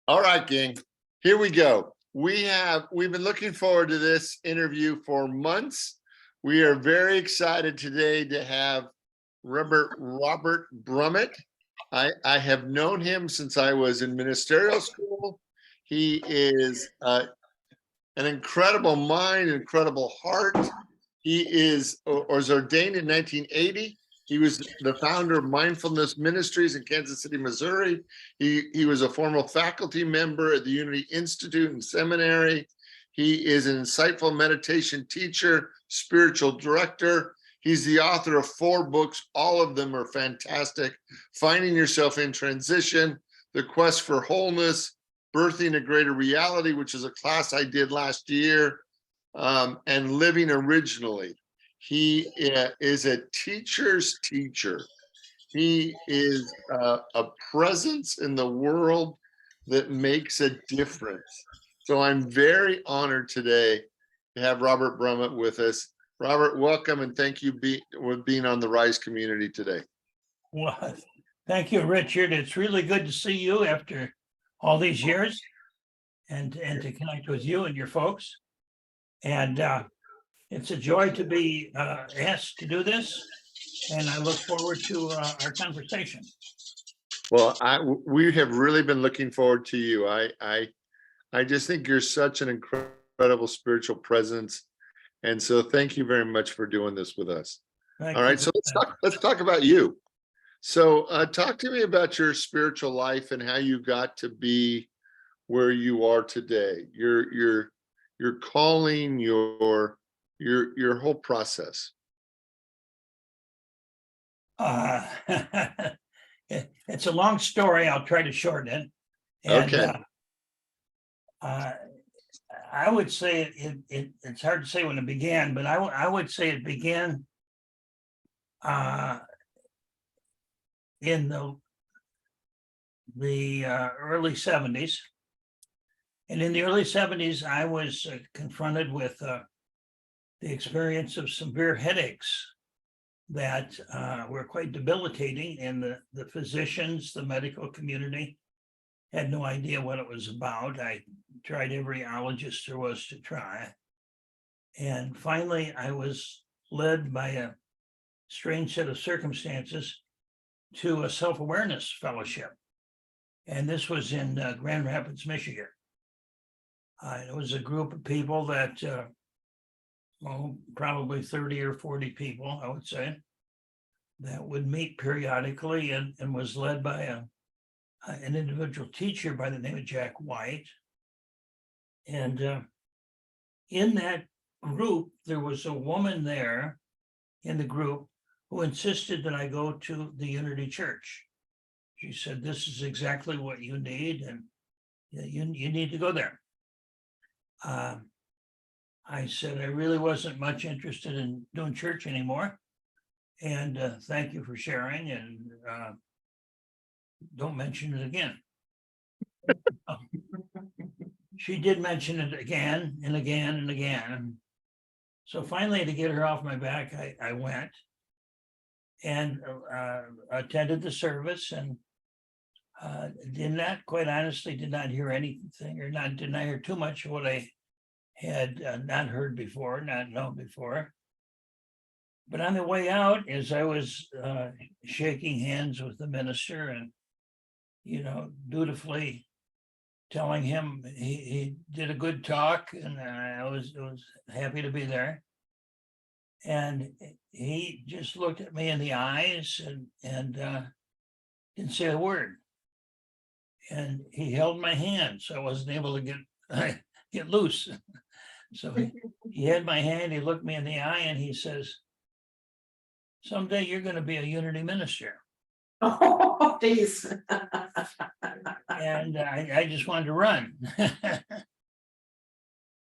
All right, gang. Here we go. We've been looking forward to this interview for months. We are very excited today to have Robert Brumet. I have known him since I was in ministerial school. He is an incredible mind, incredible heart. He was ordained in 1980. He was the founder of Mindfulness Ministries in Kansas City, Missouri. He was a former faculty member at the Unity Institute and Seminary. He is an insightful meditation teacher, spiritual director. He's the author of 4 books. All of them are fantastic. Finding Yourself in Transition, The Quest for Wholeness, Birthing a Greater Reality, which is a class I did last year, and Living Originally. He is a teacher's teacher. He is a presence in the world that makes a difference. So I'm very honored today to have Robert Brumet with us. Robert, welcome, and thank you for being on the Rise community today. Well, thank you, Richard. It's really good to see you after all these years and to connect with you and your folks. And it's a joy to be asked to do this. And I look forward to our conversation. Well, we have really been looking forward to you. I just think you're such an incredible spiritual presence. And so thank you very much for doing this with us. Thank All you. right, so let's talk about you. So talk to me about your spiritual life and how you got to be where you are today. Your calling, your whole process. It's a long story. I'll try to shorten it. And, Okay. I would say it's hard to say when it began, but I would say it began in the early 70s. And in the early 70s, I was confronted with the experience of severe headaches that were quite debilitating, and the physicians, the medical community had no idea what it was about. I tried every allergist there was to try. And finally, I was led by a strange set of circumstances to a self-awareness fellowship. And this was in Grand Rapids, Michigan. It was a group of people that, probably 30 or 40 people, I would say, that would meet periodically and was led by an individual teacher by the name of Jack White. And in that group, there was a woman there in the group who insisted that I go to the Unity Church. She said, "This is exactly what you need, and you need to go there." I said I really wasn't much interested in doing church anymore. And thank you for sharing, and don't mention it again. She did mention it again and again and again. So finally, to get her off my back, I went and attended the service, and quite honestly, did not hear anything, or did not hear too much of what I had not heard before, not known before. But on the way out, as I was shaking hands with the minister and, dutifully telling him he did a good talk, and I was happy to be there. And he just looked at me in the eyes and didn't say a word. And he held my hand, so I wasn't able to get loose. So he had my hand, he looked me in the eye, and he says, "Someday you're going to be a Unity minister." Oh, geez. And I just wanted to run.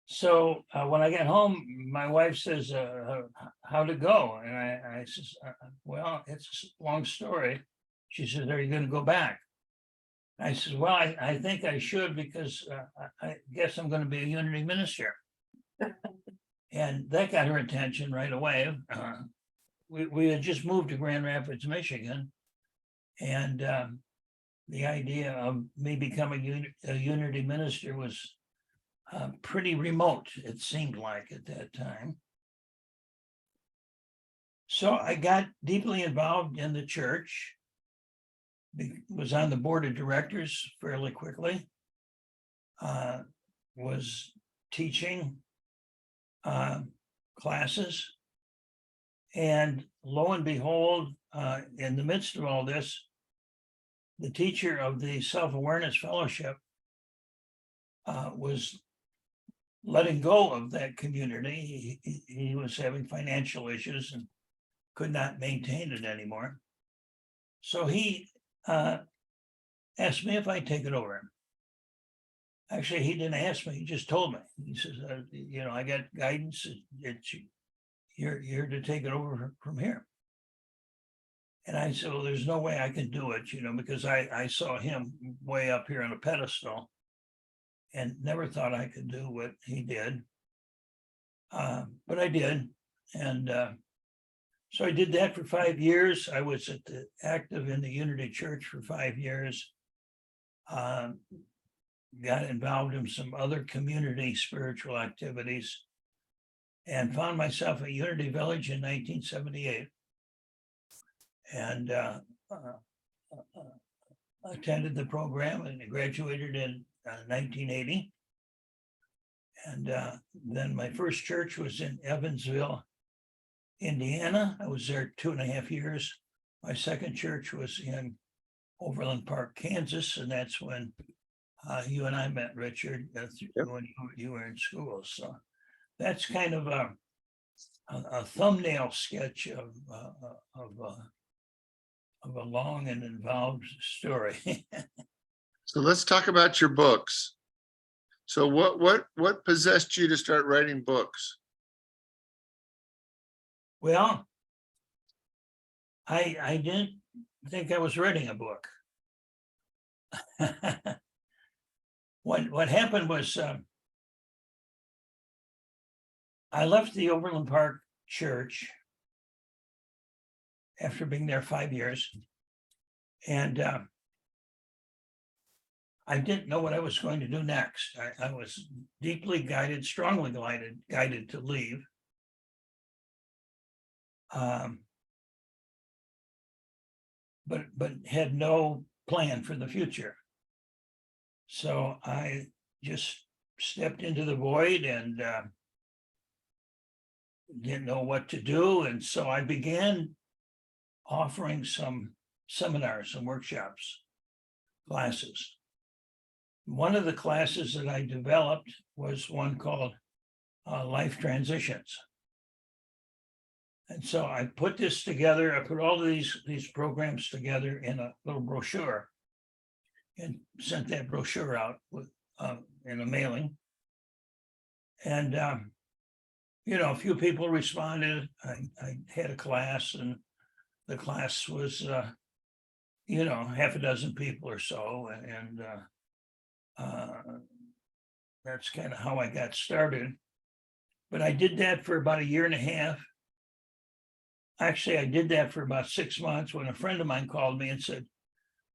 So when I got home, my wife says, "How'd it go?" And I says, "Well, it's a long story." She says, "Are you going to go back?" I said, "Well, I think I should, because I guess I'm going to be a Unity minister." And that got her attention right away. We had just moved to Grand Rapids, Michigan. And the idea of me becoming a unity minister was pretty remote, it seemed like at that time. So I got deeply involved in the church, was on the board of directors fairly quickly, was teaching classes. And lo and behold, in the midst of all this, the teacher of the Self-Awareness Fellowship was letting go of that community. He was having financial issues and could not maintain it anymore. So he asked me if I'd take it over. Actually, he didn't ask me, he just told me. He says, you know, I got guidance, you're to take it over from here. And I said, well, there's no way I can do it, you know, because I saw him way up here on a pedestal and never thought I could do what he did. But I did. And so I did that for 5 years. I was active in the Unity Church for 5 years. Got involved in some other community spiritual activities and found myself at Unity Village in 1978. And attended the program and graduated in 1980. And then my first church was in Evansville, Indiana. I was there 2.5 years. My second church was in Overland Park, Kansas, and that's when you and I met, Richard, when you were in school. So that's kind of a thumbnail sketch of a long and involved story. So let's talk about your books. So what possessed you to start writing books? Well, I didn't think I was writing a book. What happened was I left the Overland Park Church after being there 5 years, and I didn't know what I was going to do next. I was deeply guided, strongly guided to leave. But had no plan for the future. So I just stepped into the void and didn't know what to do. And so I began offering some seminars and workshops, classes. One of the classes that I developed was one called Life Transitions. And so I put this together. I put all of these programs together in a little brochure and sent that brochure out with in a mailing. And you know, a few people responded. I had a class, and the class was you know, half a dozen people or so, and that's kind of how I got started. But I did that for about 1.5 years. Actually, I did that for about 6 months when a friend of mine called me and said,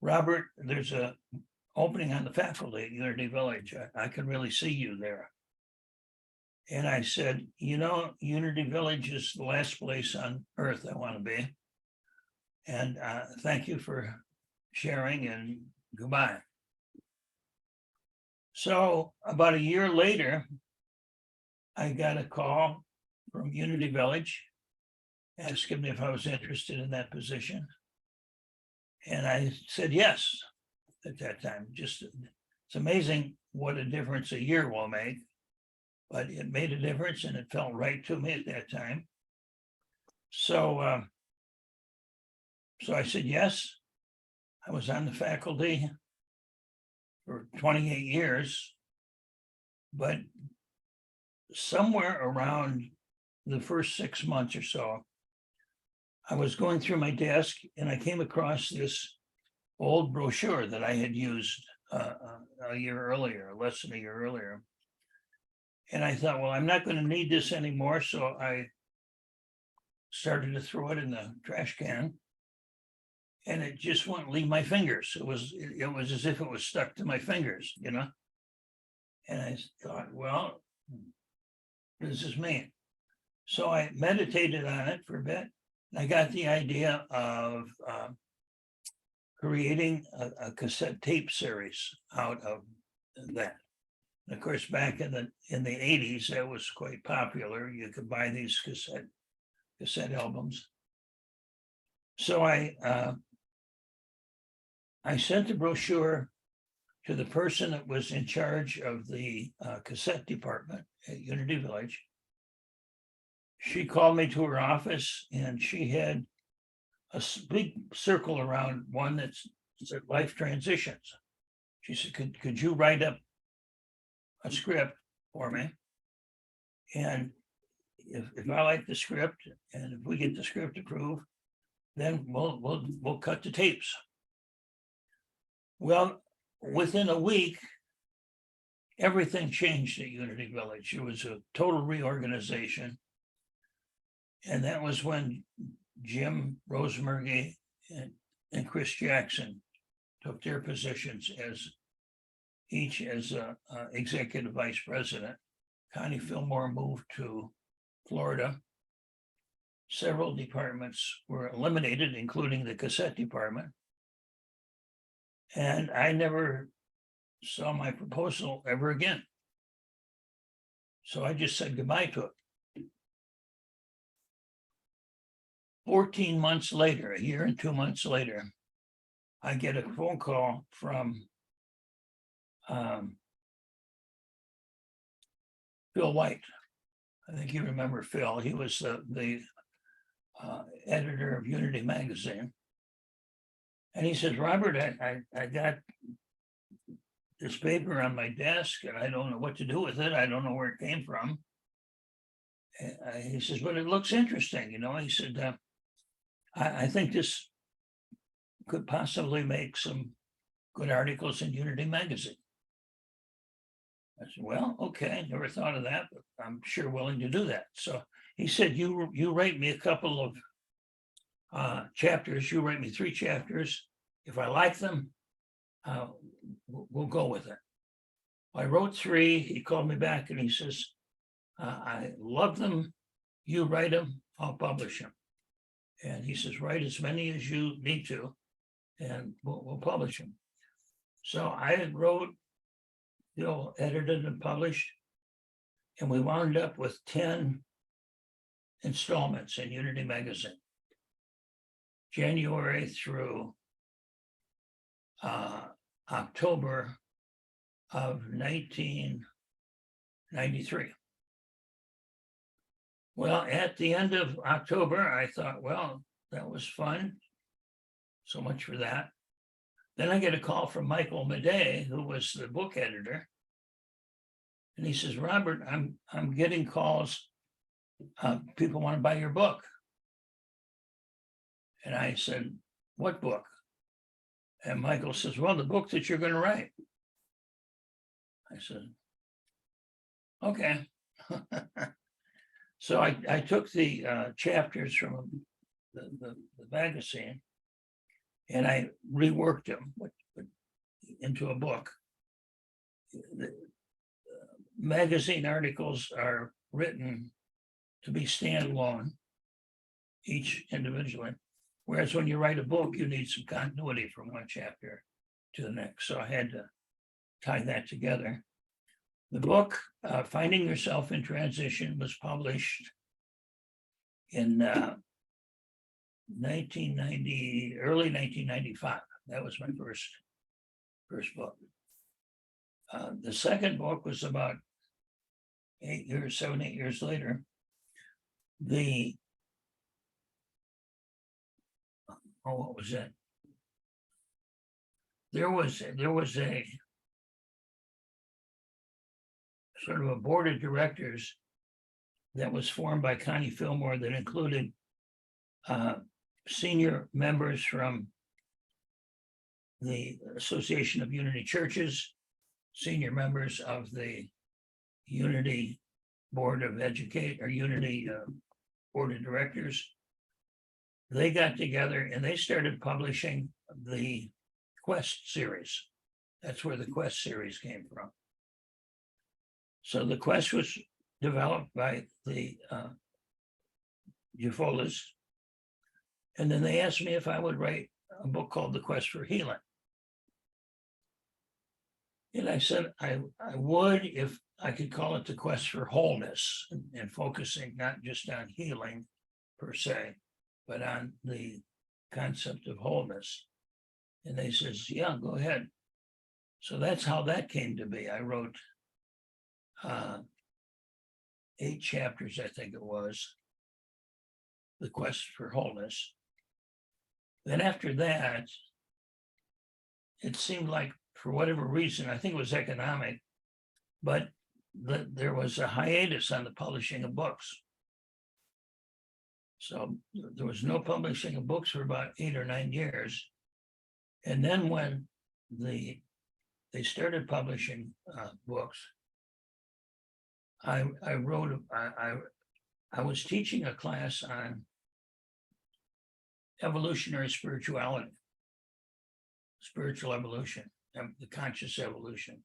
Robert, there's a opening on the faculty at Unity Village. I can really see you there. And I said, you know, Unity Village is the last place on earth I want to be. And thank you for sharing, and goodbye. So about 1 year later, I got a call from Unity Village asking me if I was interested in that position. And I said yes at that time. Just, it's amazing what a difference a year will make, but it made a difference and it felt right to me at that time. So, so I said yes. I was on the faculty for 28 years, but somewhere around the first 6 months or so, I was going through my desk and I came across this old brochure that I had used a year earlier, less than a year earlier. And I thought, well, I'm not going to need this anymore. So I started to throw it in the trash can. and it just wouldn't leave my fingers. It was as if it was stuck to my fingers, you know? And I thought, well, what does this mean? So I meditated on it for a bit. And I got the idea of creating a cassette tape series out of that. And of course, back in the 80s, that was quite popular. You could buy these cassette albums. So I sent the brochure to the person that was in charge of the cassette department at Unity Village. She called me to her office, and she had a big circle around one that said life transitions. She said, could you write up a script for me? And if I like the script, and if we get the script approved, then we'll cut the tapes. Well, within a week, everything changed at Unity Village. It was a total reorganization. And that was when Jim Rosemurgy and Chris Jackson took their positions as each as a executive vice president. Connie Fillmore moved to Florida. Several departments were eliminated, including the cassette department. And I never saw my proposal ever again. So I just said goodbye to it. 14 months later, a year and 2 months later, I get a phone call from Phil White. I think you remember Phil. He was the editor of Unity magazine. And he says, Robert, I got this paper on my desk and I don't know what to do with it. I don't know where it came from. He says, but it looks interesting. You know, he said, I think this could possibly make some good articles in Unity magazine. I said, well, okay, never thought of that, but I'm sure willing to do that. So he said, you write me a couple of chapters, you write me 3 chapters. If I like them, we'll go with it. I wrote 3, he called me back and he says, I love them, you write them, I'll publish them. And he says, write as many as you need to, and we'll publish them. So I wrote, edited and published, and we wound up with 10 installments in Unity magazine, January through October of 1993. Well, at the end of October, I thought, well, that was fun. So much for that. Then I get a call from Michael Madej, who was the book editor. And he says, Robert, I'm getting calls. People want to buy your book. And I said, what book? And Michael says, well, the book that you're going to write. I said, okay. So I took the chapters from the magazine and I reworked them into a book. The magazine articles are written to be standalone, each individually. Whereas when you write a book, you need some continuity from one chapter to the next. So I had to tie that together. The book, Finding Yourself in Transition, was published in early 1995. That was my first book. The second book was about 7, 8 years later. What was that? There was a sort of a board of directors that was formed by Connie Fillmore that included senior members from the Association of Unity Churches, senior members of the Unity Board of Educate or Unity Board of Directors, they got together and they started publishing the Quest series. That's where the Quest series came from. So the Quest was developed by the Ufolas. And then they asked me if I would write a book called The Quest for Healing. And I said I would if I could call it The Quest for Wholeness, and focusing not just on healing per se, but on the concept of wholeness. And they says, yeah, go ahead. So that's how that came to be. I wrote 8 chapters, I think it was, The Quest for Wholeness. Then after that, it seemed like, for whatever reason, I think it was economic, but there was a hiatus on the publishing of books. So there was no publishing of books for about 8 or 9 years. And then when they started publishing books, I was teaching a class on evolutionary spirituality, spiritual evolution, and the conscious evolution.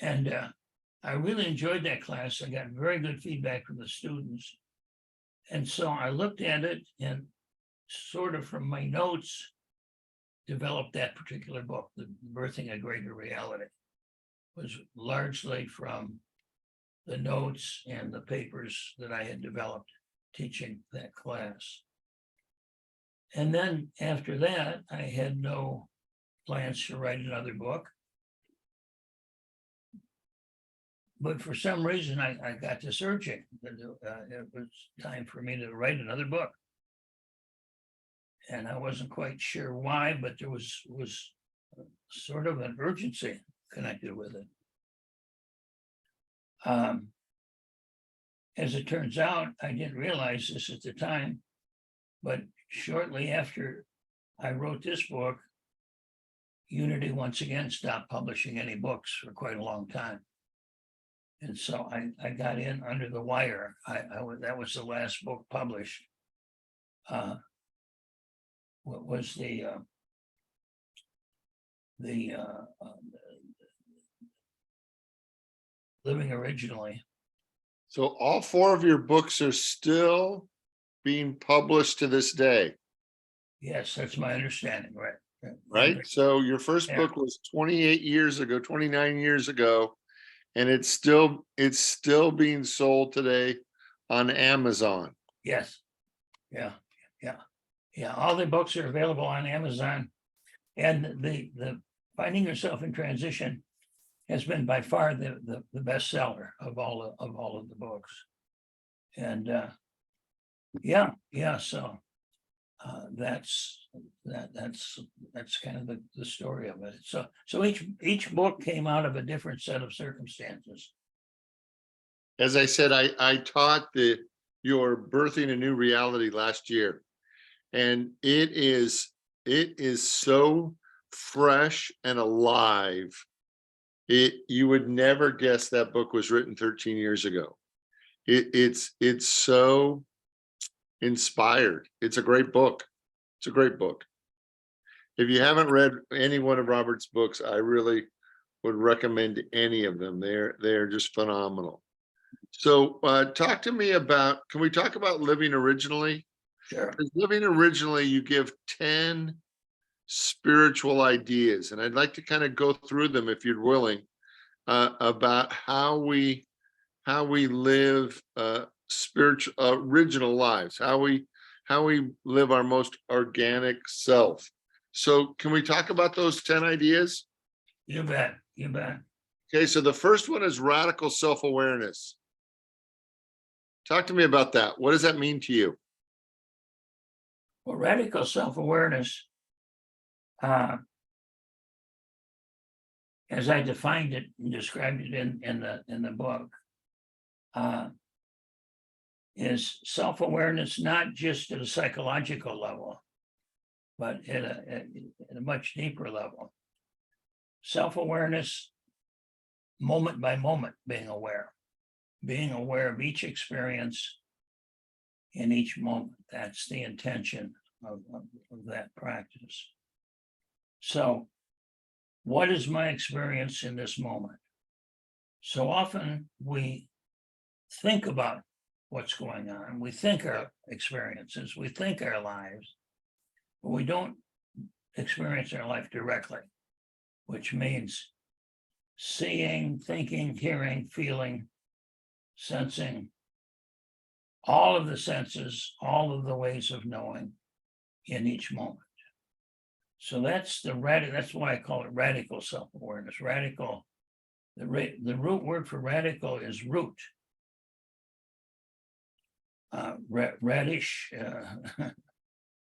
And I really enjoyed that class. I got very good feedback from the students. And so I looked at it and sort of from my notes, developed that particular book, The Birthing a Greater Reality. It was largely from the notes and the papers that I had developed teaching that class. And then after that, I had no plans to write another book. But for some reason, I got this urging that it was time for me to write another book. And I wasn't quite sure why, but there was sort of an urgency connected with it. As it turns out, I didn't realize this at the time, but shortly after I wrote this book, Unity once again stopped publishing any books for quite a long time. And so I got in under the wire. That was the last book published. What was the Living Originally. So all 4 of your books are still being published to this day, Yes, that's my understanding, right? right? So your first Yeah. book was 28 years ago, 29 years ago, and it's still being sold today on Amazon. Yes. Yeah. All the books are available on Amazon. And the Finding Yourself in Transition has been by far the bestseller of all of the books. And so that's kind of the story of it. So each book came out of a different set of circumstances. As I said, I taught your Birthing a New Reality last year, and it is so fresh and alive. You would never guess that book was written 13 years ago. It's so inspired. It's a great book. It's a great book. If you haven't read any one of Robert's books, I really would recommend any of them. They're just phenomenal. So talk to me about, can we talk about Living Originally? Sure. Because Living Originally, you give 10 spiritual ideas, and I'd like to kind of go through them if you're willing, about how we live spiritual original lives, how we live our most organic self. So can we talk about those 10 ideas? You bet. Okay, so the first one is radical self-awareness. Talk to me about that. What does that mean to you? Well, radical self-awareness, as I defined it and described it in the book, is self-awareness not just at a psychological level, but at a much deeper level. Self-awareness, moment by moment, being aware of each experience in each moment. That's the intention of that practice. So, what is my experience in this moment? So often we think about what's going on. We think our experiences, we think our lives, but we don't experience our life directly, which means seeing, thinking, hearing, feeling, sensing, all of the senses, all of the ways of knowing in each moment. So that's that's why I call it radical self-awareness. Radical, the root word for radical is root. Radish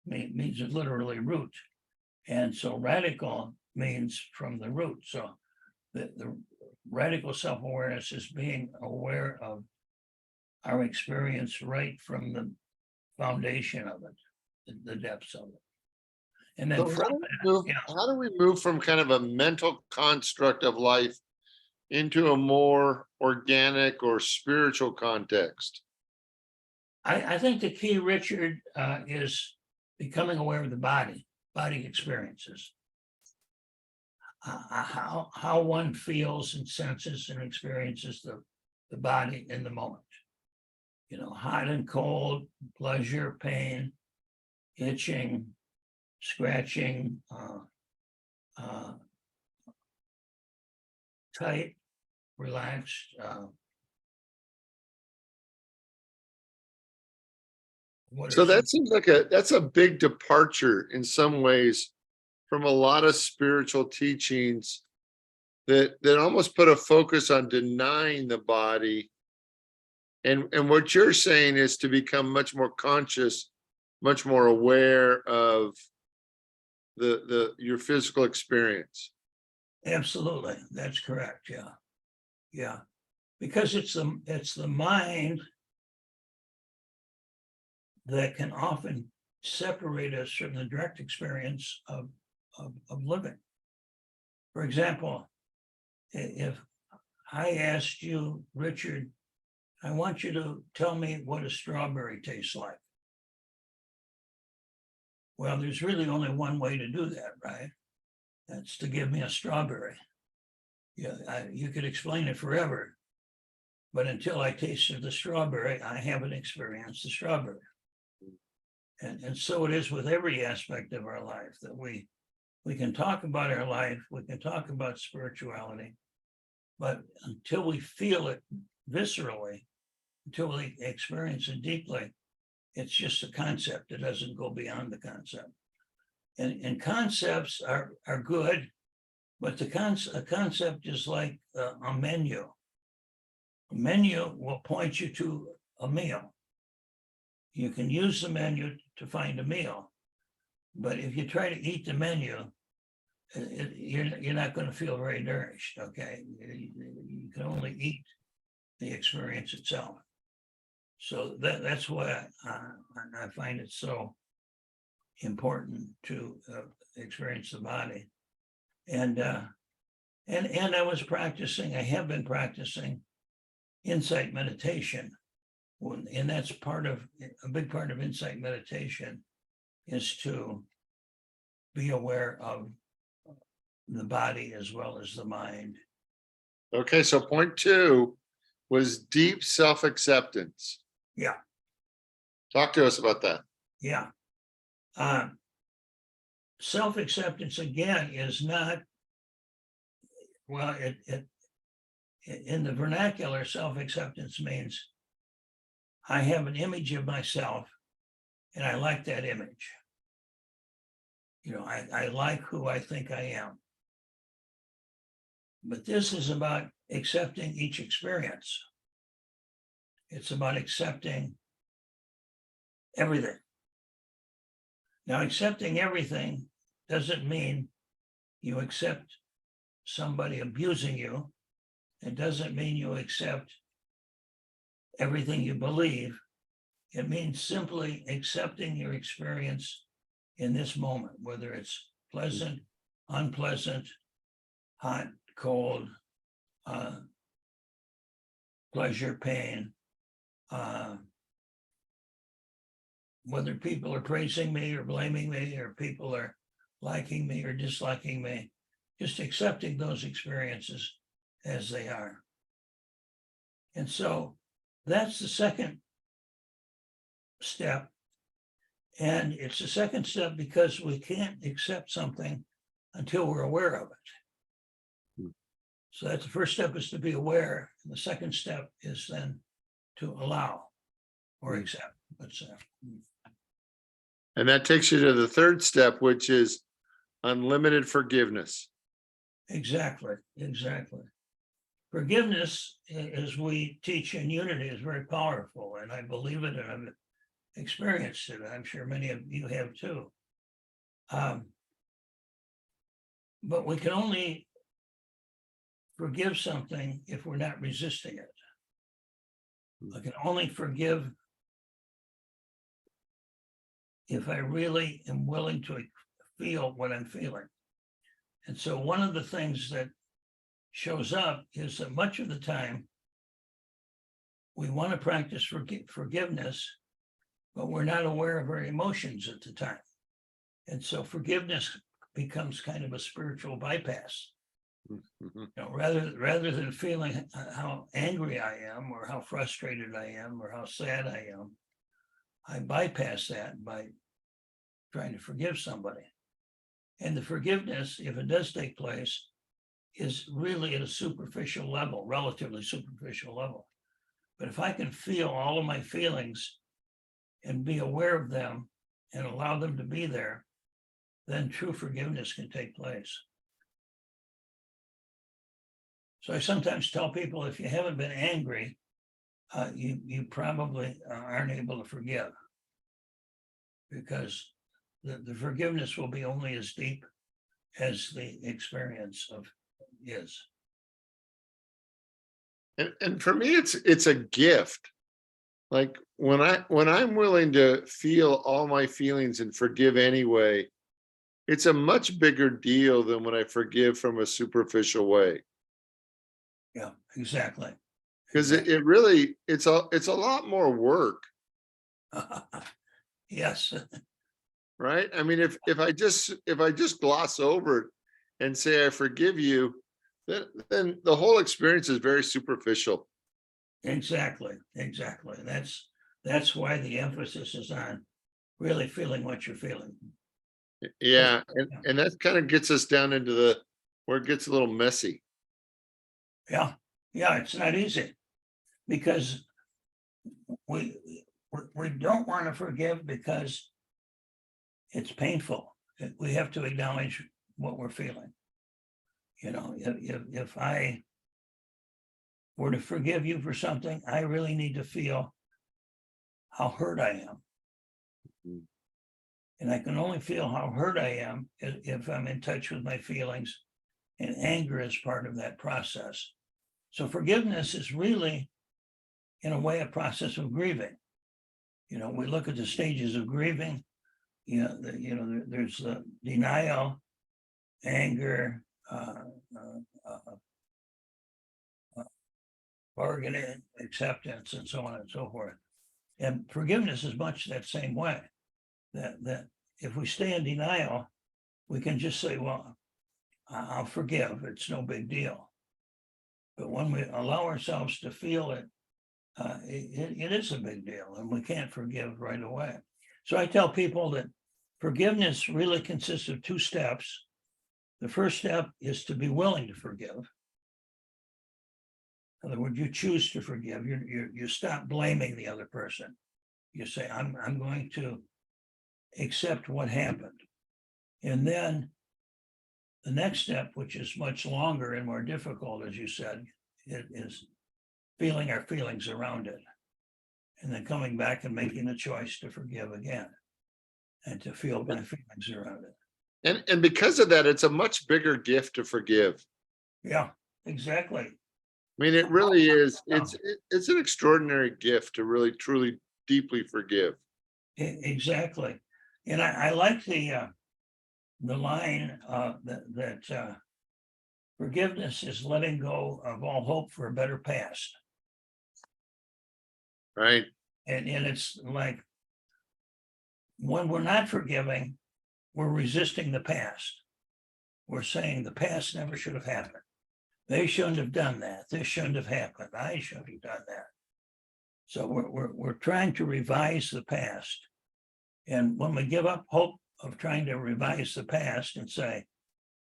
means literally root. And so radical means from the root. So the radical self-awareness is being aware of our experience right from the foundation of it, the depths of it. And then So how do we move from kind of a mental construct of life into a more organic or spiritual context? I think the key, Richard, is becoming aware of the body experiences. How one feels and senses and experiences the body in the moment. You know, hot and cold, pleasure, pain, itching, scratching, tight, relaxed. So that seems like that's a big departure in some ways from a lot of spiritual teachings that almost put a focus on denying the body. And what you're saying is to become much more conscious, much more aware of your physical experience. Absolutely, that's correct. Yeah, because it's the mind that can often separate us from the direct experience of living. For example, if I asked you, Richard, I want you to tell me what a strawberry tastes like. Well, there's really only one way to do that, right? That's to give me a strawberry. Yeah, you could explain it forever, but until I tasted the strawberry, I haven't experienced the strawberry. And so it is with every aspect of our life that we can talk about our life, we can talk about spirituality, but until we feel it viscerally, until we experience it deeply, it's just a concept. It doesn't go beyond the concept. And concepts are good, but a concept is like a menu. A menu will point you to a meal. You can use the menu to find a meal, but if you try to eat the menu, you're not going to feel very nourished. Okay, you can only eat the experience itself. So that's why I find it so important to experience the body, and I have been practicing insight meditation, and that's a big part of insight meditation is to be aware of the body as well as the mind. Okay, so point 2 was deep self-acceptance. Yeah. Talk to us about that. Yeah. Self-acceptance again is not, well, it in the vernacular, self-acceptance means I have an image of myself and I like that image. You know, I like who I think I am. But this is about accepting each experience. It's about accepting everything. Now, accepting everything doesn't mean you accept somebody abusing you. It doesn't mean you accept everything you believe. It means simply accepting your experience in this moment, whether it's pleasant, unpleasant, hot, cold, pleasure, pain, whether people are praising me or blaming me, or people are liking me or disliking me, just accepting those experiences as they are. And so that's the second step. And it's the second step because we can't accept something until we're aware of it. Hmm. So that's the first step, is to be aware. And the second step is then to allow or accept. Let's say. And that takes you to the third step, which is unlimited forgiveness. Exactly, exactly. Forgiveness, as we teach in Unity, is very powerful, and I believe it, and I've experienced it. I'm sure many of you have too. But we can only forgive something if we're not resisting it. I can only forgive if I really am willing to feel what I'm feeling. And so one of the things that shows up is that much of the time we want to practice forgiveness, but we're not aware of our emotions at the time. And so forgiveness becomes kind of a spiritual bypass. Mhm. Rather than feeling how angry I am, or how frustrated I am, or how sad I am, I bypass that by trying to forgive somebody. And the forgiveness, if it does take place, is really at a superficial level, relatively superficial level. But if I can feel all of my feelings and be aware of them and allow them to be there, then true forgiveness can take place. So I sometimes tell people, if you haven't been angry, you probably aren't able to forgive, because the forgiveness will be only as deep as the experience of is. And for me, it's a gift. Like when I'm willing to feel all my feelings and forgive anyway, it's a much bigger deal than when I forgive from a superficial way. Yeah, exactly. Because it really it's a lot more work, Yes, right? I mean, if I just gloss over it and say I forgive you, then the whole experience is very superficial. exactly. That's why the emphasis is on really feeling what you're feeling. Yeah, Yeah. and that kind of gets us down into the where it gets a little messy. Yeah, it's not easy, because we we don't want to forgive because it's painful. We have to acknowledge what we're feeling. If I were to forgive you for something, I really need to feel how hurt I am. Mhm. And I can only feel how hurt I am if I'm in touch with my feelings, and anger is part of that process. So forgiveness is really, in a way, a process of grieving. We look at the stages of grieving. There's the denial, anger, bargaining, acceptance, and so on and so forth. And forgiveness is much that same way. That if we stay in denial, we can just say, well, I'll forgive, it's no big deal. But when we allow ourselves to feel it, it is a big deal, and we can't forgive right away. So I tell people that forgiveness really consists of two steps. The first step is to be willing to forgive. In other words, you choose to forgive. You stop blaming the other person. You say, I'm going to accept what happened. And then the next step, which is much longer and more difficult, as you said, it is feeling our feelings around it, and then coming back and making a choice to forgive again and to feel my feelings around it. And because of that, it's a much bigger gift to forgive. Yeah, exactly. I mean, it really is. It's an extraordinary gift to really, truly, deeply forgive. Exactly. And I like the line that forgiveness is letting go of all hope for a better past. Right. And it's like, when we're not forgiving, we're resisting the past. We're saying the past never should have happened. They shouldn't have done that. This shouldn't have happened. I shouldn't have done that. So we're trying to revise the past. And when we give up hope of trying to revise the past and say,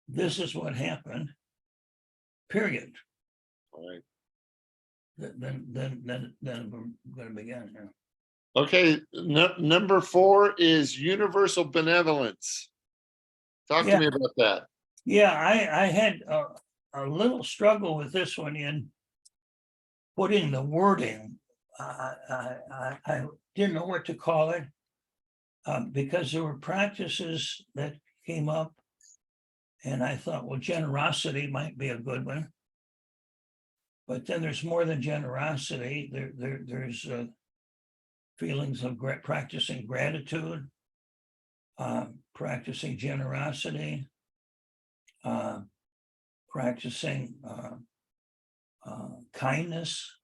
this is what happened, period, All right. then we're going to begin here. Okay, number 4 is universal benevolence. Talk to Yeah. me about that. Yeah, I had a little struggle with this one in putting the wording. I didn't know what to call it because there were practices that came up, and I thought, well, generosity might be a good one. But then there's more than generosity. There's feelings of practicing gratitude, practicing generosity, practicing kindness,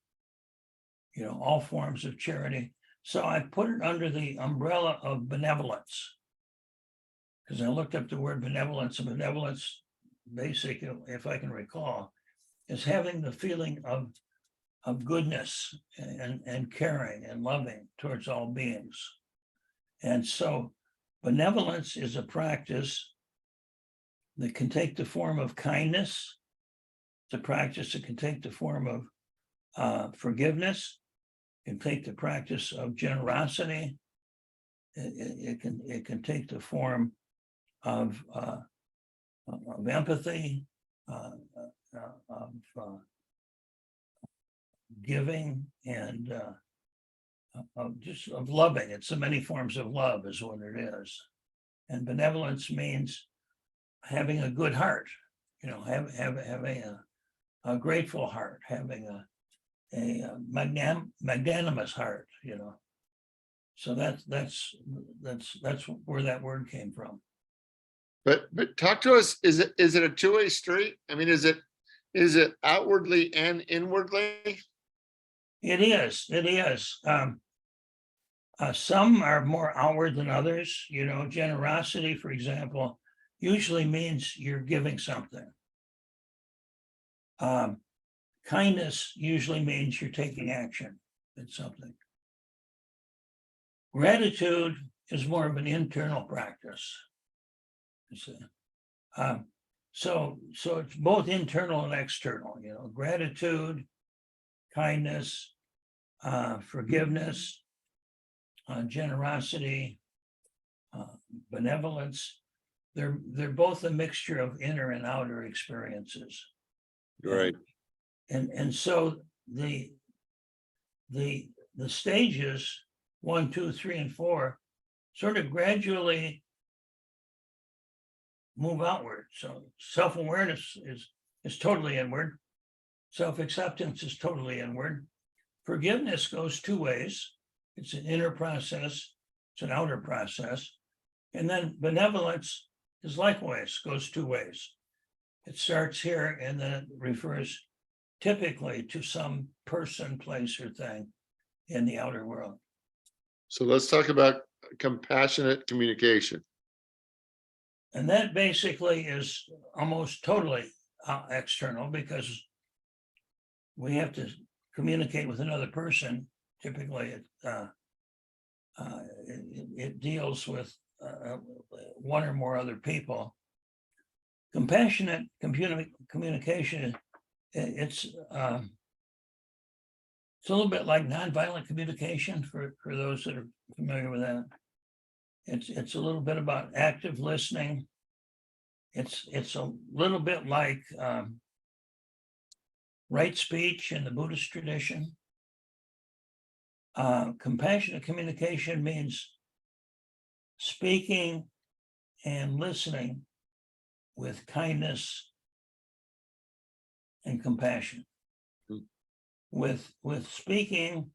all forms of charity. So I put it under the umbrella of benevolence, because I looked up the word benevolence, and benevolence, basically, if I can recall, is having the feeling of goodness and caring and loving towards all beings. And so benevolence is a practice that can take the form of kindness. It's a practice that can take the form of forgiveness. It can take the practice of generosity. It can take the form of empathy, of giving, and of loving. It's the many forms of love is what it is. And benevolence means having a good heart, having a grateful heart, having a magnanimous heart, So that's where that word came from. But talk to us. Is it a two-way street? I mean, is it outwardly and inwardly? It is. Some are more outward than others. Generosity, for example, usually means you're giving something. Kindness usually means you're taking action in something. Gratitude is more of an internal practice. So it's both internal and external. Gratitude, kindness, forgiveness, generosity, benevolence. They're both a mixture of inner and outer experiences. Right. And so the stages 1, 2, 3, and 4 sort of gradually move outward. So self-awareness is totally inward. Self-acceptance is totally inward. Forgiveness goes two ways. It's an inner process, it's an outer process. And then benevolence is likewise goes two ways. It starts here and then it refers typically to some person, place, or thing in the outer world. So let's talk about compassionate communication. And that basically is almost totally external, because we have to communicate with another person. Typically, it deals with one or more other people. Compassionate communication, it's a little bit like nonviolent communication for those that are familiar with that. It's a little bit about active listening. It's a little bit like right speech in the Buddhist tradition. Compassionate communication means speaking and listening with kindness and compassion. With speaking,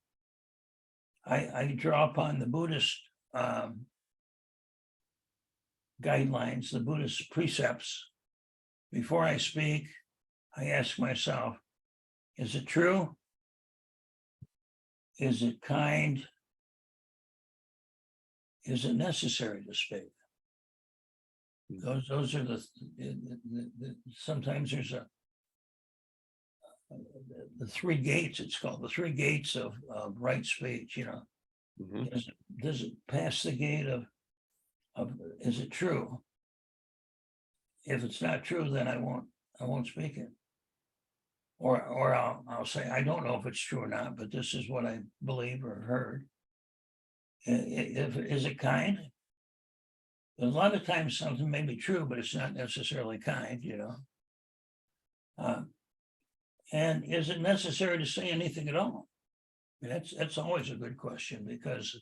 I draw upon the Buddhist guidelines, the Buddhist precepts. Before I speak, I ask myself, is it true? Is it kind? is it necessary to speak? Those are sometimes there's the three gates, it's called the three gates of right speech, you know. Mhm. Does it pass the gate of is it true? If it's not true, then I won't speak it. Or I'll say, I don't know if it's true or not, but this is what I believe or heard. If is it kind? A lot of times something may be true, but it's not necessarily kind, you know. And is it necessary to say anything at all? That's always a good question, because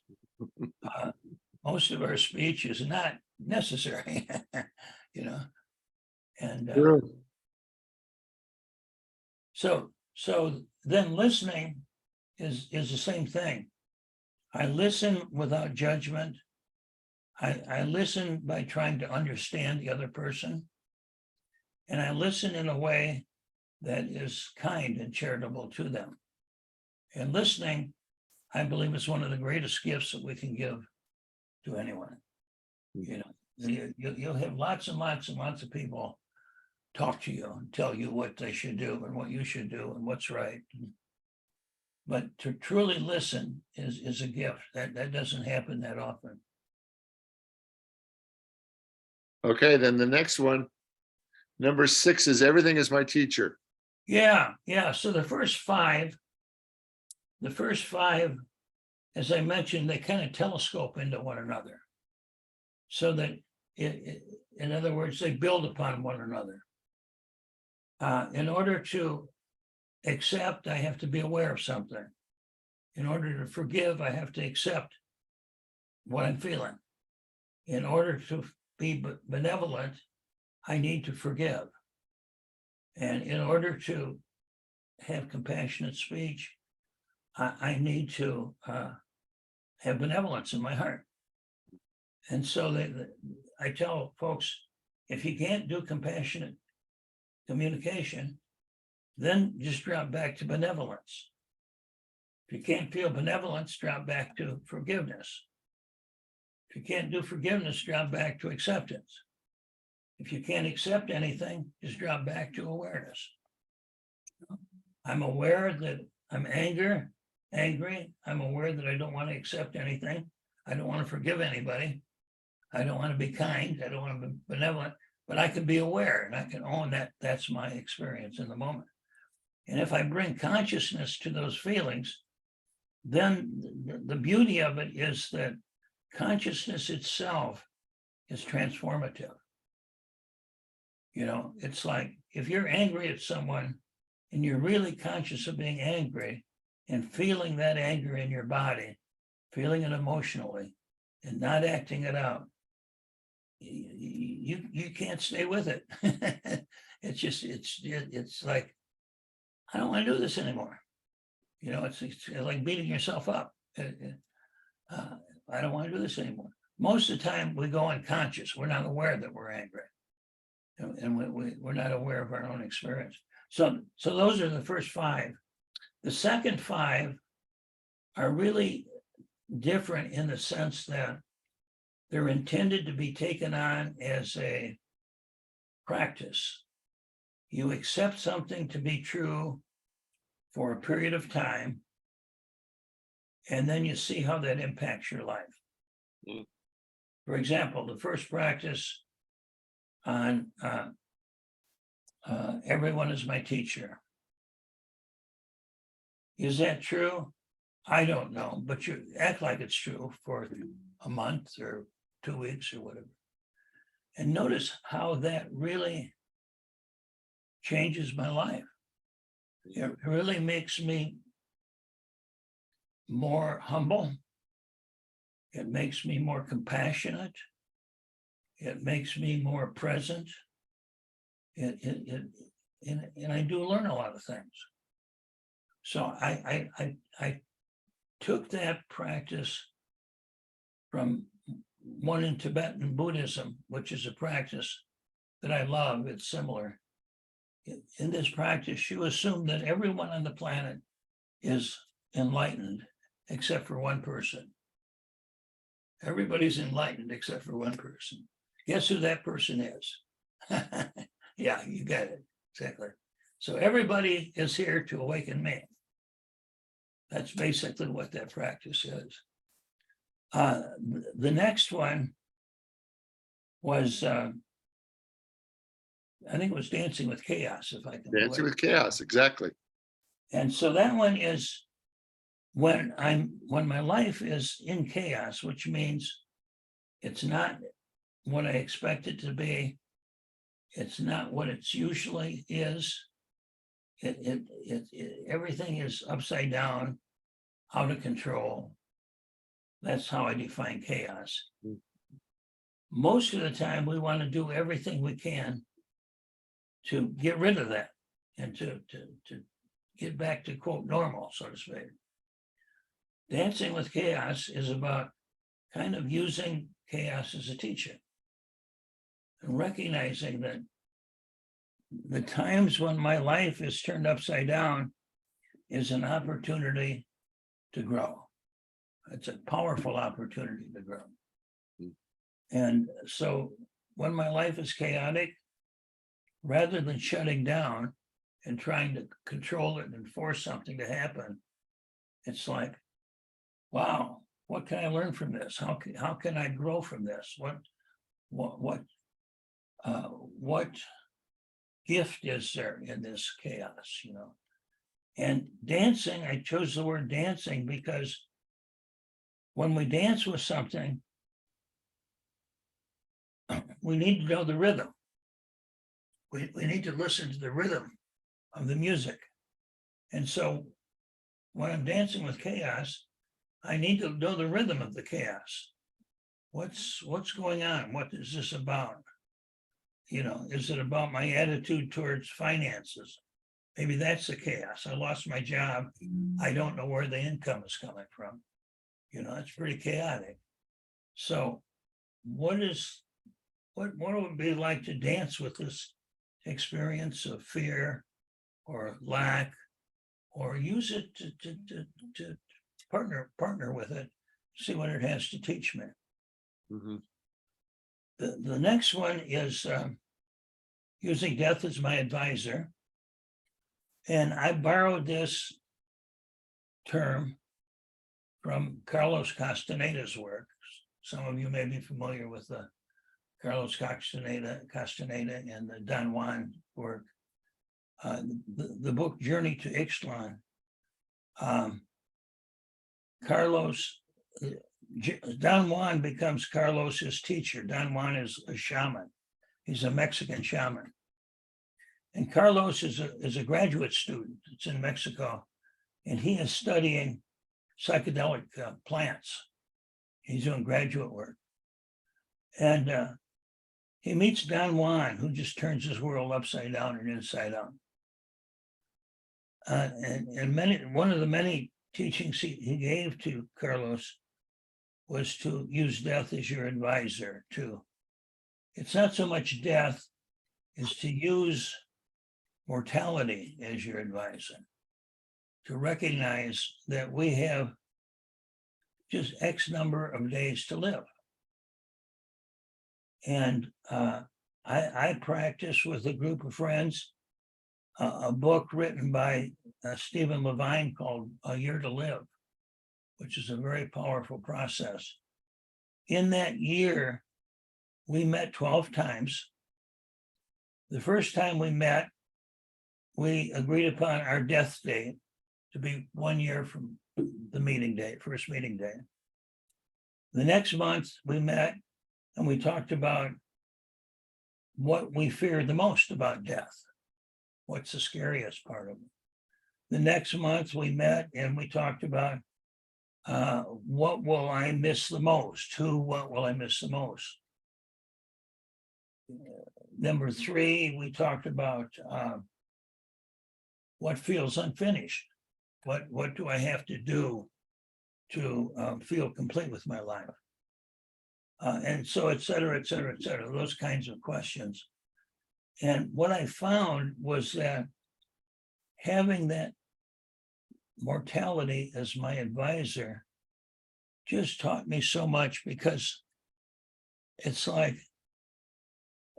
most of our speech is not necessary, you know. And True. so then listening is the same thing. I listen without judgment. I listen by trying to understand the other person. And I listen in a way that is kind and charitable to them. And listening, I believe, is one of the greatest gifts that we can give to anyone. You know, you'll have lots and lots and lots of people talk to you and tell you what they should do and what you should do and what's right. But to truly listen is a gift. That doesn't happen that often. Okay, then the next one, number 6 is everything is my teacher. Yeah. So the first five, as I mentioned, they kind of telescope into one another. So that, in other words, they build upon one another. In order to accept, I have to be aware of something. In order to forgive, I have to accept what I'm feeling. In order to be benevolent, I need to forgive. And in order to have compassionate speech, I need to have benevolence in my heart. And so I tell folks, if you can't do compassionate communication, then just drop back to benevolence. If you can't feel benevolence, drop back to forgiveness. If you can't do forgiveness, drop back to acceptance. If you can't accept anything, just drop back to awareness. I'm aware that I'm angry. I'm aware that I don't want to accept anything. I don't want to forgive anybody. I don't want to be kind. I don't want to be benevolent, but I can be aware and I can own that that's my experience in the moment. And if I bring consciousness to those feelings, then the beauty of it is that consciousness itself is transformative. You know, it's like if you're angry at someone and you're really conscious of being angry and feeling that anger in your body, feeling it emotionally and not acting it out, you can't stay with it. It's like, I don't want to do this anymore. You know, it's like beating yourself up. I don't want to do this anymore. Most of the time we go unconscious. We're not aware that we're angry. And we're not aware of our own experience. So those are the first 5. The second 5 are really different in the sense that they're intended to be taken on as a practice. You accept something to be true for a period of time, and then you see how that impacts your life. For example, the first practice on everyone is my teacher. Is that true? I don't know, but you act like it's true for a month or 2 weeks or whatever. And notice how that really changes my life. It really makes me more humble. It makes me more compassionate. It makes me more present. And I do learn a lot of things. So I took that practice from one in Tibetan Buddhism, which is a practice that I love. It's similar. In this practice, you assume that everyone on the planet is enlightened except for one person. Everybody's enlightened except for one person. Guess who that person is? Yeah, you got it. Exactly. So everybody is here to awaken man. That's basically what that practice is. The next one was, I think it was Dancing with Chaos, if I can. Dancing with Chaos, exactly. And so that one is when my life is in chaos, which means it's not what I expect it to be. It's not what it's usually is. Everything is upside down, out of control. That's how I define chaos. Mm. Most of the time, we want to do everything we can to get rid of that and to get back to quote normal, so to speak. Dancing with Chaos is about kind of using chaos as a teacher and recognizing that the times when my life is turned upside down is an opportunity to grow. It's a powerful opportunity to grow. Mm. And so when my life is chaotic, rather than shutting down and trying to control it and force something to happen, it's like, wow, what can I learn from this? How can I grow from this? What gift is there in this chaos, you know? And dancing, I chose the word dancing because when we dance with something, we need to know the rhythm. We need to listen to the rhythm of the music. And so when I'm dancing with chaos, I need to know the rhythm of the chaos. What's going on? What is this about? You know, is it about my attitude towards finances? Maybe that's the chaos. I lost my job. I don't know where the income is coming from. You know, it's pretty chaotic. So what would it be like to dance with this experience of fear or lack, or use it to partner with it, see what it has to teach me. Mm-hmm. The next one is using death as my advisor. And I borrowed this term from Carlos Castaneda's work. Some of you may be familiar with the Carlos Castaneda and the Don Juan work. The book Journey to Ixtlan. Don Juan becomes Carlos's teacher. Don Juan is a shaman. He's a Mexican shaman. And Carlos is a graduate student. It's in Mexico. And he is studying psychedelic plants. He's doing graduate work. And he meets Don Juan, who just turns his world upside down and inside out. And one of the many teachings he gave to Carlos was to use death as your advisor too. It's not so much death as to use mortality as your advisor, to recognize that we have just X number of days to live. And I practice with a group of friends, a book written by Stephen Levine called A Year to Live, which is a very powerful process. In that year, we met 12 times. The first time we met, we agreed upon our death date to be 1 year from the meeting date, first meeting day. The next month we met and we talked about what we feared the most about death. What's the scariest part of it? The next month we met and we talked about what will I miss the most? What will I miss the most? Number 3, we talked about what feels unfinished. What do I have to do to feel complete with my life? And so, et cetera, those kinds of questions. And what I found was that having that mortality as my advisor just taught me so much, because it's like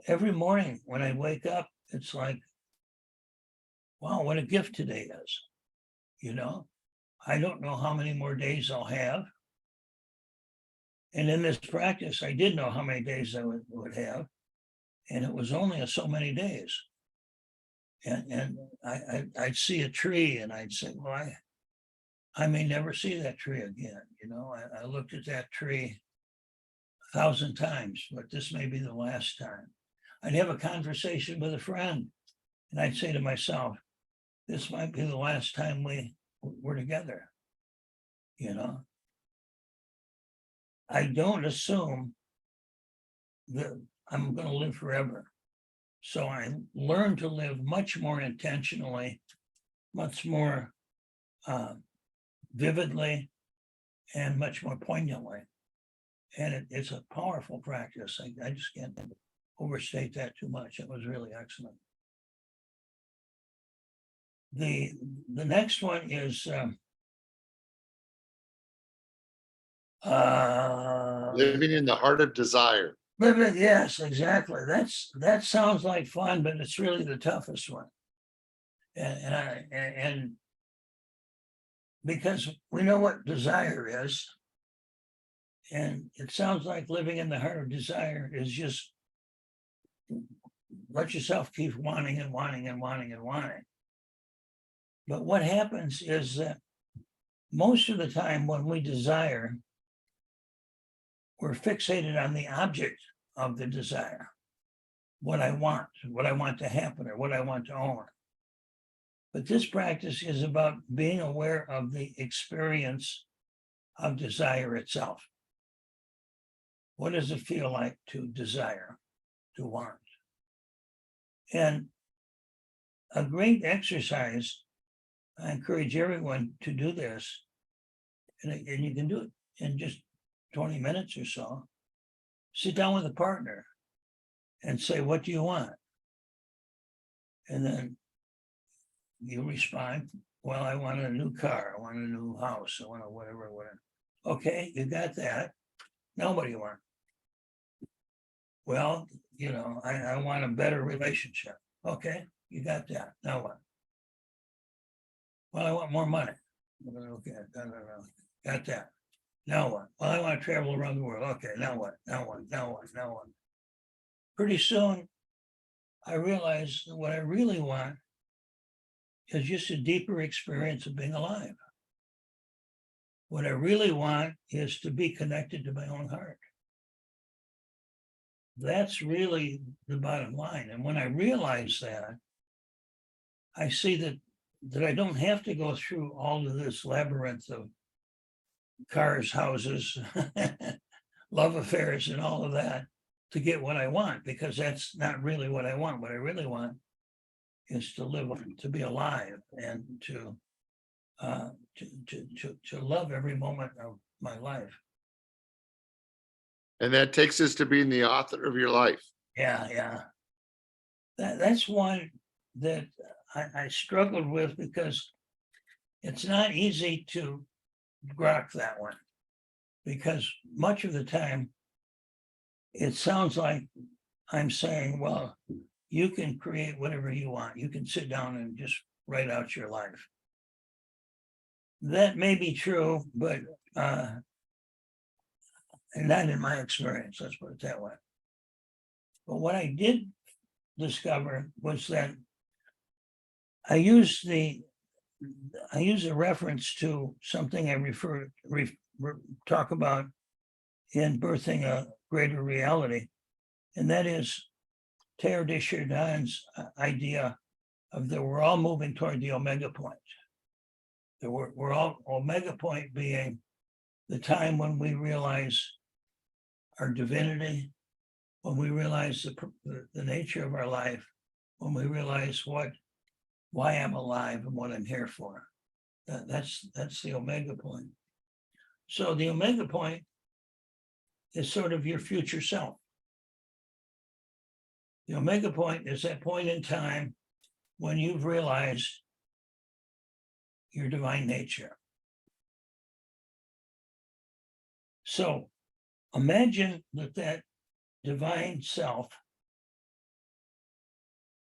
every morning when I wake up, it's like, wow, what a gift today is. You know, I don't know how many more days I'll have. And in this practice, I did know how many days I would have. And it was only so many days. And I'd see a tree and I'd say, well, I may never see that tree again. You know, I looked at that tree 1,000 times, but this may be the last time. I'd have a conversation with a friend and I'd say to myself, this might be the last time we're together. You know, I don't assume that I'm going to live forever. So I learned to live much more intentionally, much more vividly, and much more poignantly. And it's a powerful practice. I just can't overstate that too much. It was really excellent. The next one is Living in the heart of desire. yes, exactly. That sounds like fun, but it's really the toughest one. And because we know what desire is, and it sounds like living in the heart of desire is just let yourself keep wanting and wanting and wanting and wanting. But what happens is that most of the time when we desire, we're fixated on the object of the desire, what I want to happen, or what I want to own. But this practice is about being aware of the experience of desire itself. What does it feel like to desire, to want? And a great exercise, I encourage everyone to do this, and you can do it in just 20 minutes or so. Sit down with a partner and say, what do you want? And then you respond, well, I want a new car, I want a new house, I want whatever. Okay, you got that. Now what do you want? Well, you know, I want a better relationship. Okay, you got that. Now what? Well, I want more money. Okay, no. Got that. Now what? Well, I want to travel around the world. Okay, now what? Now what? Pretty soon, I realized that what I really want is just a deeper experience of being alive. What I really want is to be connected to my own heart. That's really the bottom line. And when I realize that, I see that I don't have to go through all of this labyrinth of cars, houses, love affairs, and all of that to get what I want, because that's not really what I want. What I really want is to live, to be alive, and to love every moment of my life. And that takes us to being the author of your life. Yeah. That's one that I struggled with, because it's not easy to grok that one, because much of the time it sounds like I'm saying, well, you can create whatever you want. You can sit down and just write out your life. That may be true, but and not in my experience, let's put it that way. But what I did discover was that I use a reference to something I talk about in Birthing a Greater Reality, and that is Teilhard de Chardin's idea of that we're all moving toward the omega point. That we're all, omega point being the time when we realize our divinity, when we realize the nature of our life, when we realize why I'm alive and what I'm here for. That's the omega point. So the omega point is sort of your future self. The omega point is that point in time when you've realized your divine nature. So imagine that divine self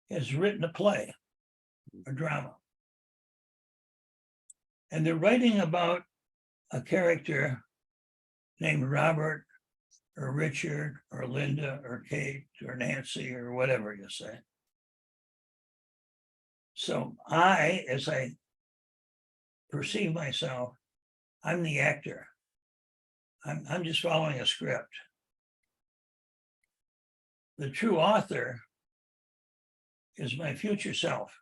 has written a play, a drama. And they're writing about a character named Robert or Richard or Linda or Kate or Nancy or whatever you say. So as I perceive myself, I'm the actor. I'm just following a script. The true author is my future self,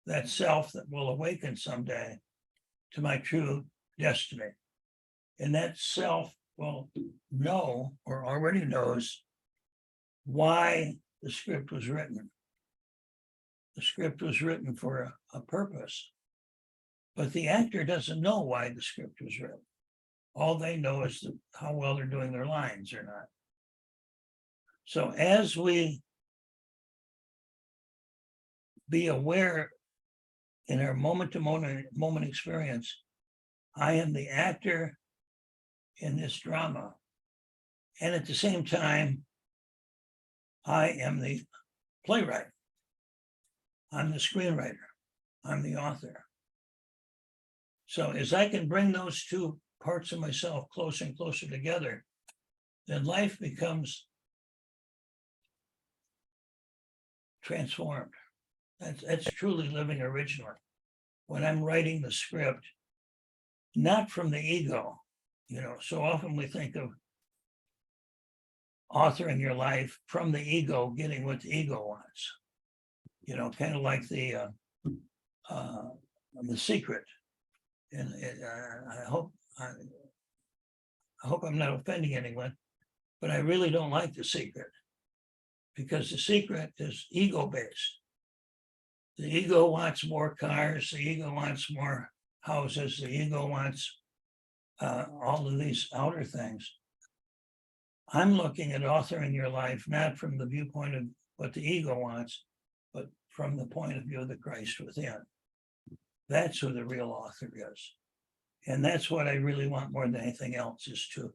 that self that will awaken someday to my true destiny. And that self will know or already knows why the script was written. The script was written for a purpose, but the actor doesn't know why the script was written. All they know is how well they're doing their lines or not. So as we be aware in our moment experience, I am the actor in this drama. And at the same time, I am the playwright. I'm the screenwriter. I'm the author. So as I can bring those two parts of myself closer and closer together, then life becomes transformed. That's truly living originally. When I'm writing the script, not from the ego, so often we think of authoring your life from the ego, getting what the ego wants, kind of like the Secret. And I hope I'm not offending anyone, but I really don't like The Secret, because The Secret is ego-based. The ego wants more cars, the ego wants more houses, the ego wants all of these outer things. I'm looking at authoring your life, not from the viewpoint of what the ego wants, but from the point of view of the Christ within. That's who the real author is. And that's what I really want more than anything else, is to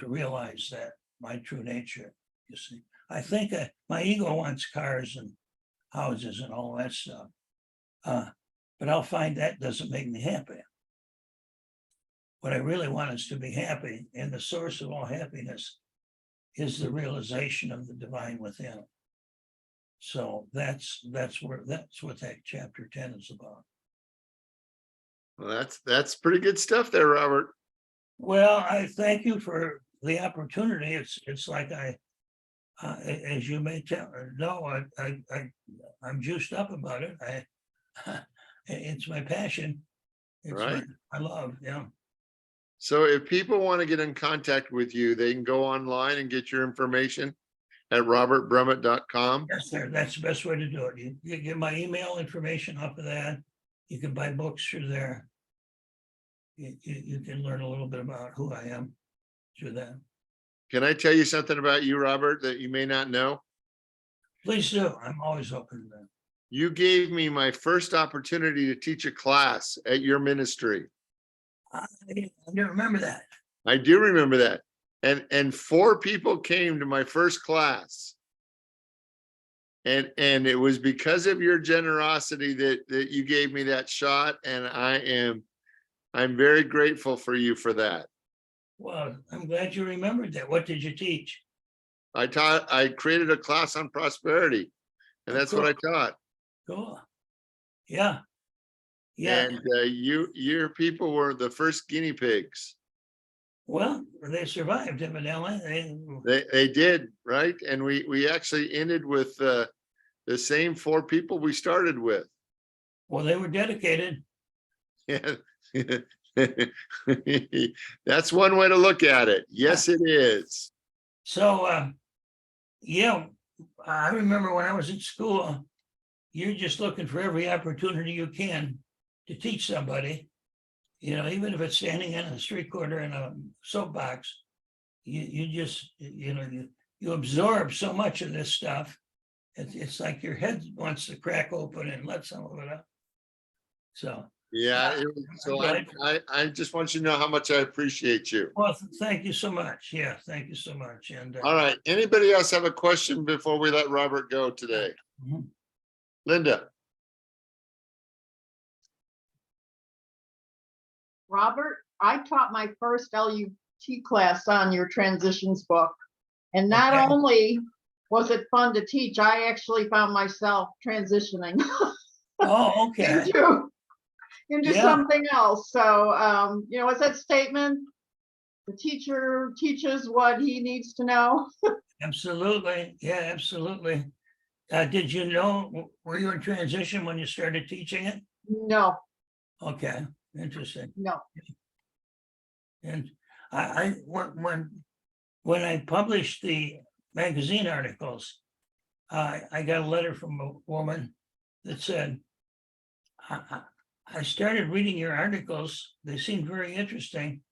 realize that my true nature, you see. I think my ego wants cars and houses and all that stuff. But I'll find that doesn't make me happy. What I really want is to be happy, and the source of all happiness is the realization of the divine within. So that's what that chapter 10 is about. Well, that's pretty good stuff there, Robert. Well, I thank you for the opportunity. It's like as you may know, I'm juiced up about it. It's my passion. It's Right. I love, yeah. So if people want to get in contact with you, they can go online and get your information at robertbrumet.com. Yes, sir. That's the best way to do it. You get my email information off of that. You can buy books through there. You can learn a little bit about who I am through that. Can I tell you something about you, Robert, that you may not know? Please do. I'm always open to that. You gave me my first opportunity to teach a class at your ministry. I didn't remember that. I do remember that. And 4 people came to my first class. And it was because of your generosity that you gave me that shot. And I'm very grateful for you for that. Well, I'm glad you remembered that. What did you teach? I created a class on prosperity, and that's what I taught. Cool. Yeah. Yeah. And your people were the first guinea pigs. Well, they survived evidently. They did, right? And we actually ended with the same 4 people we started with. Well, they were dedicated. Yeah. That's one way to look at it. Yes, it is. So, yeah, I remember when I was in school, you're just looking for every opportunity you can to teach somebody, even if it's standing in a street corner in a soapbox, you just, you absorb so much of this stuff. It's like your head wants to crack open and let some of it up. So Yeah, Yeah. so Right. I just want you to know how much I appreciate you. Well, thank you so much. Yeah, thank you so much. And All right, anybody else have a question before we let Robert go today? mhm. Linda? Robert, I taught my first LUT class on your transitions book. And not Okay. only was it fun to teach, I actually found myself transitioning Oh, okay. into Yeah. something else. So, what's that statement? The teacher teaches what he needs to know. Absolutely. Yeah, absolutely. Did you know, were you in transition when you started teaching it? No, Okay, interesting. no. And when I published the magazine articles, I got a letter from a woman that said, I started reading your articles. They seemed very interesting,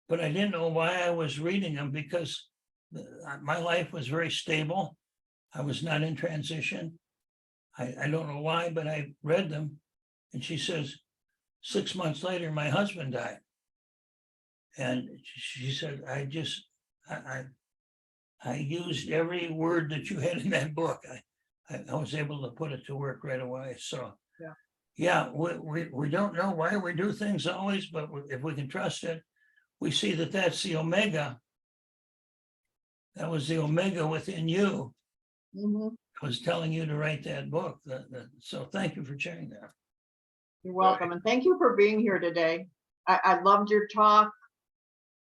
but I didn't know why I was reading them because my life was very stable. I was not in transition. I don't know why, but I read them. And she says, 6 months later, my husband died. And she said, I used every word that you had in that book. I was able to put it to work right away. So, yeah, we don't know why we do things always, but if we can trust it, we see that that's the omega. That was the omega within you. Mhm. Was telling you to write that book. So thank you for sharing that. You're welcome. And thank you for being here today. I loved your talk.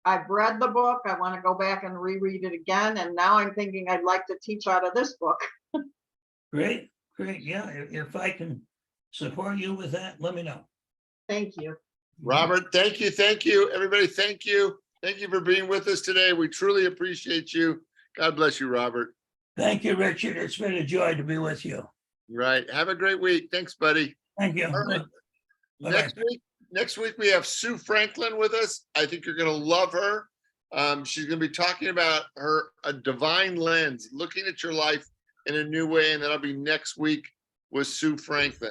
I've read the book. I want to go back and reread it again. And now I'm thinking I'd like to teach out of this book. Great, great. Yeah, if I can support you with that, let me know. Thank you. Robert, thank you, everybody, thank you for being with us today. We truly appreciate you. God bless you, Robert. Thank you, Richard. It's been a joy to be with you. Right, have a great week. Thanks, buddy. Thank you. All right. Bye-bye. Next week we have Sue Franklin with us. I think you're going to love her. She's going to be talking about a divine lens, looking at your life in a new way, and that'll be next week with Sue Franklin.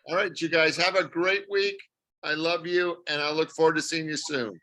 All right, you guys have a great week. I love you, and I look forward to seeing you soon.